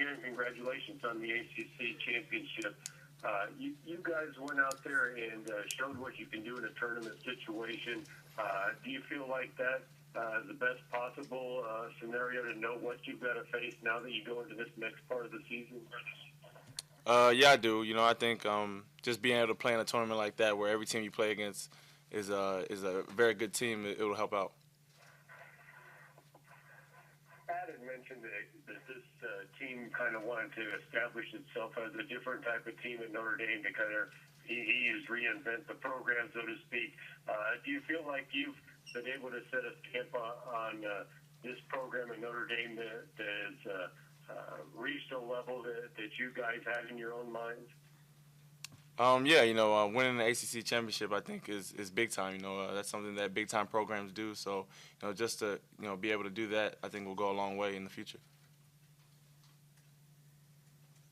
Jerian, congratulations on the ACC championship. You guys went out there and showed what you can do in a tournament situation. Do you feel like that is the best possible scenario to know what you've got to face now that you go into this next part of the season? Yeah, I do. I think just being able to play in a tournament like that, where every team you play against is a very good team, it will help out. Pat had mentioned that this team kind of wanted to establish itself as a different type of team at Notre Dame to kind of he used reinvent the program, so to speak. Do you feel like you've been able to set a stamp on this program at Notre Dame that has reached a level that you guys had in your own minds? Yeah, winning the ACC championship, I think, is big time. That's something that big time programs do. So, just to be able to do that, I think will go a long way in the future.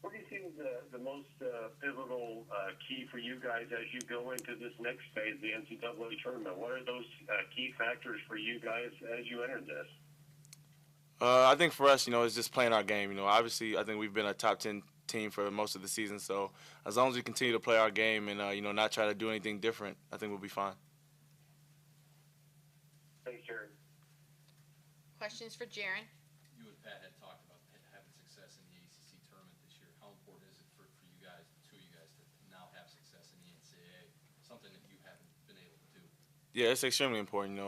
What do you see as the most pivotal key for you guys as you go into this next phase, the NCAA tournament? What are those key factors for you guys as you enter this? I think for us, it's just playing our game. Obviously, I think we've been a top 10 team for most of the season. So as long as we continue to play our game and not try to do anything different, I think we'll be fine. Thanks, Jerian. Questions for Jerian? You and Pat had talked about having success in the ACC tournament this year. How important is it for you guys, the two of you guys, to now have success in the NCAA, something that you haven't been able to do? Yeah, it's extremely important.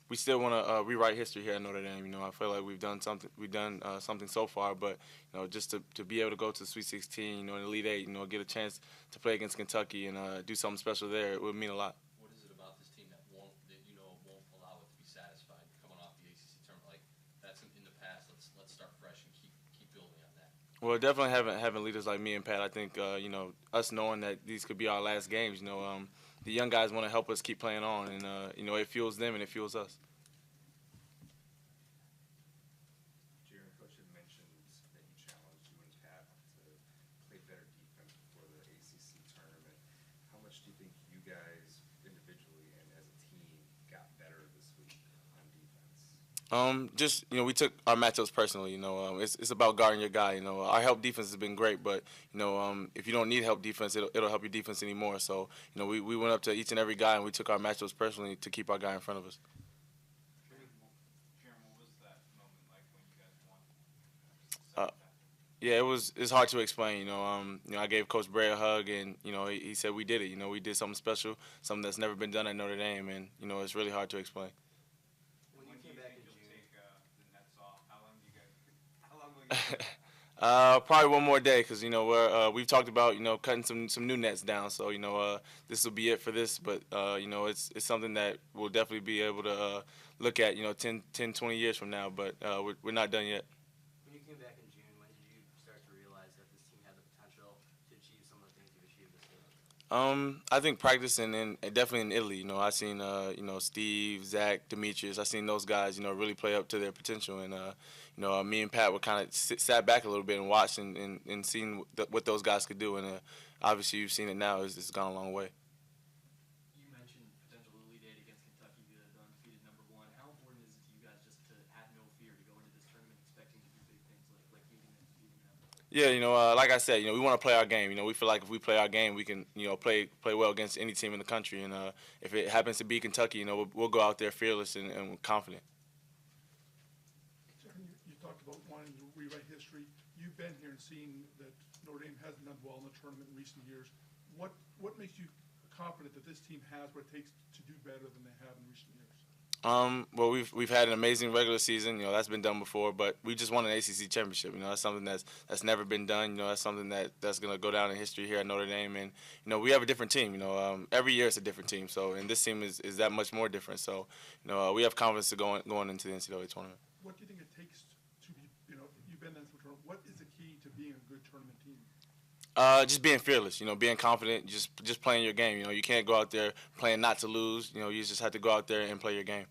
We still want to rewrite history here at Notre Dame. I feel like we've done something so far, but just to be able to go to the Sweet 16, in the Elite Eight, get a chance to play against Kentucky and do something special there, it would mean a lot. What is it about this team that won't allow it to be satisfied coming off the ACC tournament? Like that's in the past. Let's start fresh and keep building on that. Well, definitely having leaders like me and Pat. I think us knowing that these could be our last games. The young guys want to help us keep playing on, and it fuels them and it fuels us. Jerian, Coach had mentioned that you challenged you and Pat to play better defense before the ACC tournament. How much do you think you guys individually and as a team got better this week on defense? Just we took our matchups personally. It's about guarding your guy. Our help defense has been great, but if you don't need help defense, it'll help your defense anymore. So we went up to each and every guy and we took our matchups personally to keep our guy in front of us. Jerian, what was that moment like when you guys won? Yeah, it's hard to explain. I gave Coach Bray a hug, and he said we did it. We did something special, something that's never been done at Notre Dame, and it's really hard to explain. When you came back in June, take the nets off. How long will you? Probably one more day, because we've talked about cutting some new nets down. So this will be it for this, but it's something that we'll definitely be able to look at 10, 20 years from now. But we're not done yet. When you came back in June, when did you start to realize that this team had the potential to achieve some of the things you've achieved this year? I think practice and definitely in Italy. I seen Steve, Zach, Demetrius. I seen those guys really play up to their potential, and me and Pat were kind of sat back a little bit and watched and seen what those guys could do, and obviously you've seen it now. It's gone a long way. You mentioned potential Elite Eight against Kentucky, the undefeated #1. How important is it to you guys just to have no fear to go into this tournament expecting to do big things like beating them, beating them? Yeah, like I said, we want to play our game. We feel like if we play our game, we can, play well against any team in the country. And if it happens to be Kentucky, we'll go out there fearless and confident. You talked about wanting to rewrite history. You've been here and seen that Notre Dame hasn't done well in the tournament in recent years. What makes you confident that this team has what it takes to do better than they have in recent years? Well, we've had an amazing regular season. That's been done before, but we just won an ACC championship. That's something that's never been done. That's something that's going to go down in history here at Notre Dame. And we have a different team. Every year it's a different team. So, and this team is that much more different. So, we have confidence to going into the NCAA tournament. What do you think it takes to be? You've been in the tournament. What is the key to being a good tournament team? Just being fearless, being confident, just playing your game. You can't go out there playing not to lose. You just have to go out there and play your game.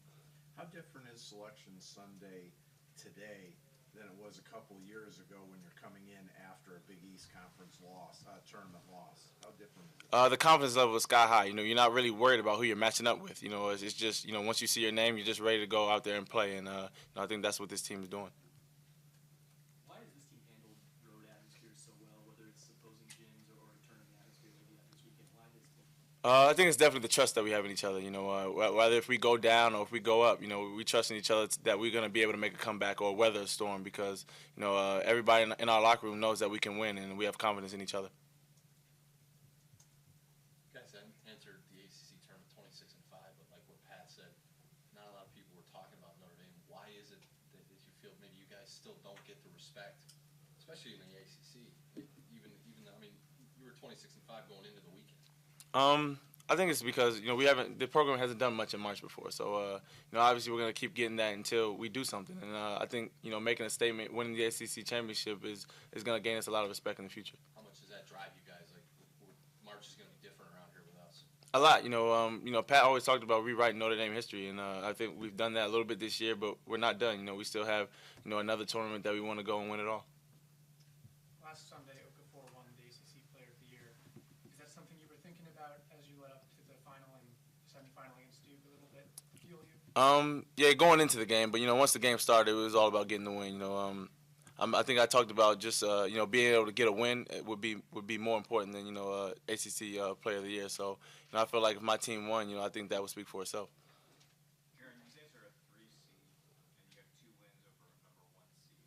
How different is Selection Sunday today than it was a couple years ago when you're coming in after a Big East Conference loss, tournament loss? How different is it? The confidence level is sky high. You're not really worried about who you're matching up with. It's just, once you see your name, you're just ready to go out there and play. And I think that's what this team is doing. Why has this team handled I think it's definitely the trust that we have in each other. Whether if we go down or if we go up, we trust in each other that we're going to be able to make a comeback or weather a storm because, everybody in our locker room knows that we can win and we have confidence in each other. You guys entered the ACC tournament 26-5, but like what Pat said, not a lot of people were talking about Notre Dame. Why is it that you feel maybe you guys still don't get the respect, especially in the ACC? Even I mean, you were 26-5 going into the weekend. I think it's because the program hasn't done much in March before, so obviously we're gonna keep getting that until we do something. And I think making a statement, winning the ACC championship is gonna gain us a lot of respect in the future. How much does that drive you guys? Like, March is gonna be different around here with us. A lot. Pat always talked about rewriting Notre Dame history, and I think we've done that a little bit this year, but we're not done. We still have another tournament that we want to go and win it all. Last Sunday, Okafor won the ACC Player of the Year. Is that something you were thinking about as you led up to the final and semifinal against Duke a little bit? Feel you? Yeah, going into the game, but once the game started, it was all about getting the win. I think I talked about just being able to get a win would be more important than ACC Player of the Year. So I feel like if my team won, I think that would speak for itself. Jerian, you guys are a 3 seed, and you have 2 wins over a number 1 seed.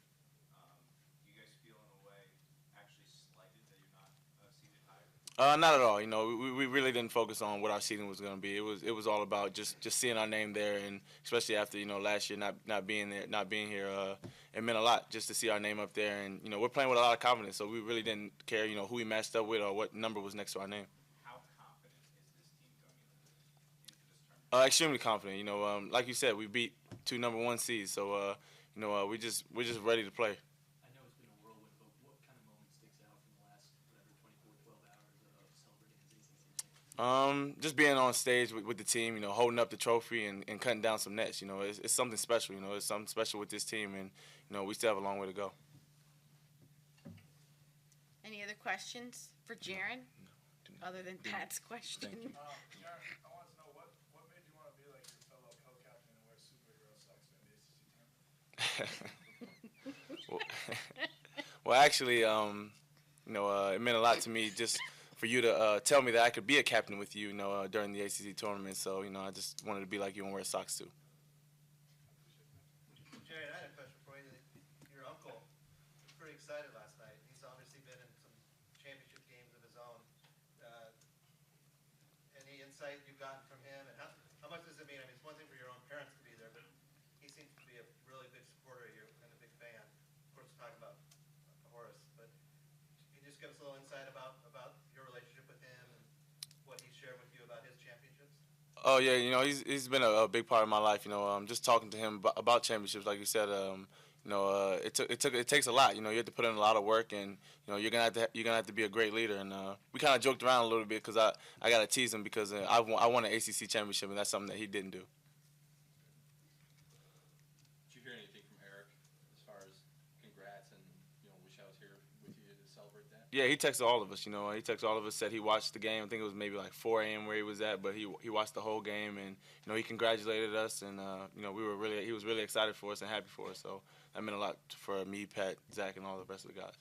Do you guys feel in a way actually slighted that you're not seeded higher? Not at all. We really didn't focus on what our seeding was going to be. It was all about just seeing our name there, and especially after last year not being here, it meant a lot just to see our name up there. And we're playing with a lot of confidence, so we really didn't care who we matched up with or what number was next to our name. How confident is this team going into this tournament? Extremely confident. Like you said, we beat 2 number 1 seeds, so we're just ready to play. I know it's been a whirlwind, but what kind of moment sticks out from the last, 24, 12 hours of celebrating his ACC championship? Just being on stage with the team, holding up the trophy and cutting down some nets. It's something special. It's something special with this team, and we still have a long way to go. Any other questions for Jerian, other than Pat's question? Jerian, I wanted to know what made you want to be like your fellow co-captain and wear superhero socks in the ACC tournament? Well, actually, it meant a lot to me just for you to tell me that I could be a captain with you, during the ACC tournament. So, I just wanted to be like you and wear socks too. Jerian, I had a question for you. Your uncle was pretty excited last night. He's obviously been in some championship games of his own. Any insight you've gotten from him? And how much does it mean? I mean, it's one thing for your own parents to be there, but he seems to be a really big supporter of you and a big fan. Of course, we're talking about Horace, but can you just give us a little insight about your relationship with him and what he shared with you about his championships? Oh yeah, he's been a big part of my life. Just talking to him about championships, like you said, it takes a lot. You have to put in a lot of work, and you're gonna have to be a great leader. And we kind of joked around a little bit because I gotta tease him because I won an ACC championship, and that's something that he didn't do. Did you hear anything from Eric as far as congrats and wish I was here with you to celebrate that? Yeah, he texted all of us. He texted all of us, said he watched the game. I think it was maybe like 4 a.m. where he was at, but he watched the whole game, and he congratulated us, and he was really excited for us and happy for us. So that meant a lot for me, Pat, Zach, and all the rest of the guys.